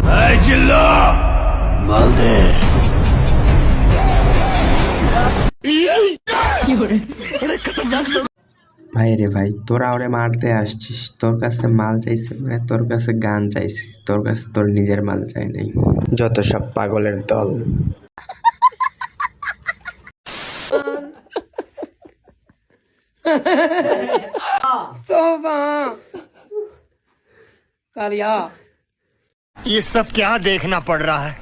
এই চিল্লা মাল দে। ভাই রে ভাই, তোরা ওরে মারতে আসছিস, তোর কাছে মাল চাইছে মানে তোর কাছে গান চাইছে, তোর কাছে তোর নিজের মাল চাই নাই। যত সব পাগলের দল। ये सब क्या देखना पड़ रहा है?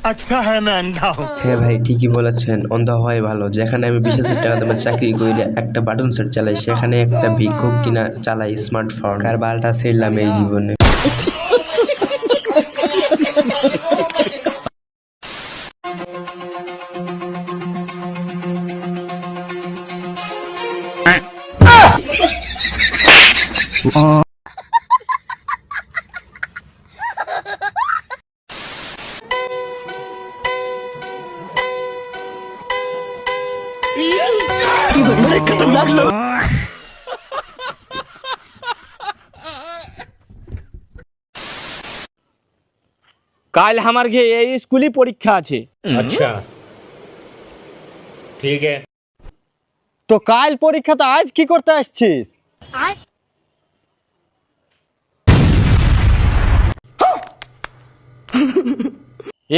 अच्छा है मैं अंधा हूँ। হ্যাঁ ভাই, ঠিকই বলেছেন, অন্ধ হয় ভালো। যেখানে আমি 20,000 টাকা তোমার চাকরি করে একটা বাটন সেট চালাই, সেখানে একটা ভিক্ষুক কিনা চালাই স্মার্টফোন। কার বালটা ছিঁড়লাম এই জীবনে। কাল আমার ঘে এই স্কুলে পরীক্ষা আছে। अच्छा ठीक है। তো কাল পরীক্ষা, তো আজ কি করতে আসছিস?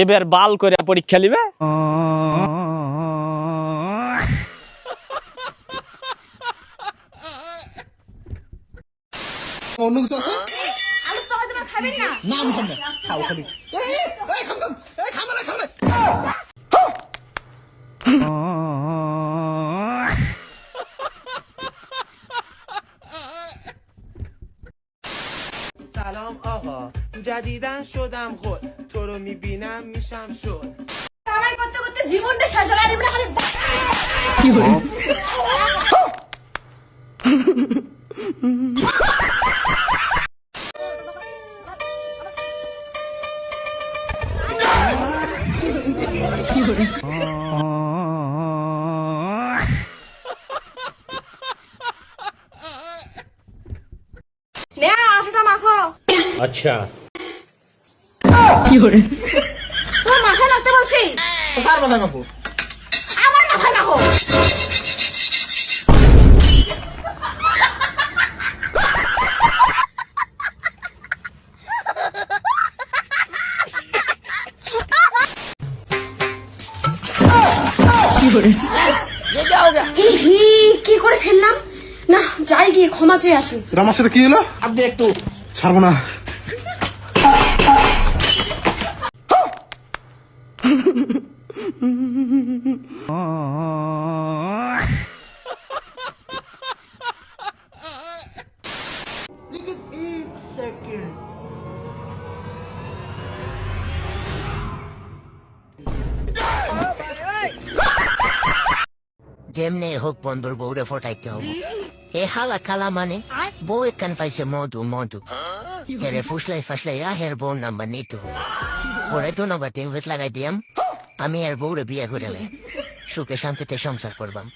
এবার বাল করে পরীক্ষা নিবে। سلام آقا، جدیدن شدم خود، تو رو میبینم میشم شد. কামাই করতে করতে জীবনটা শেষ হলো, আর এবারে খালি নে আটাটা মাখো। अच्छा তোমার মাথায় মাখতে বলছি। কার মাথায় মাখো? আমার মাথায় মাখো। কি করে ফেললাম না, যাই গিয়ে ক্ষমা চেয়ে আসি। আমার সাথে কি হলো? আপনি একটু ছাড়বো না। যেমনে হোক বন্ধুর বউরে ফটাইতে হবো। এ হালা খালা মানে বউ এখান পাইছে মধু মধু, হেরে ফুসলাই ফাসলাই হের বউ নাম্বার নিতে হবে। পরে তো নাম্বার টেমপ্লেট লাগাই দিয়াম, আমি এর বউরে বিয়ে করে সুখে শান্তিতে সংসার করবাম।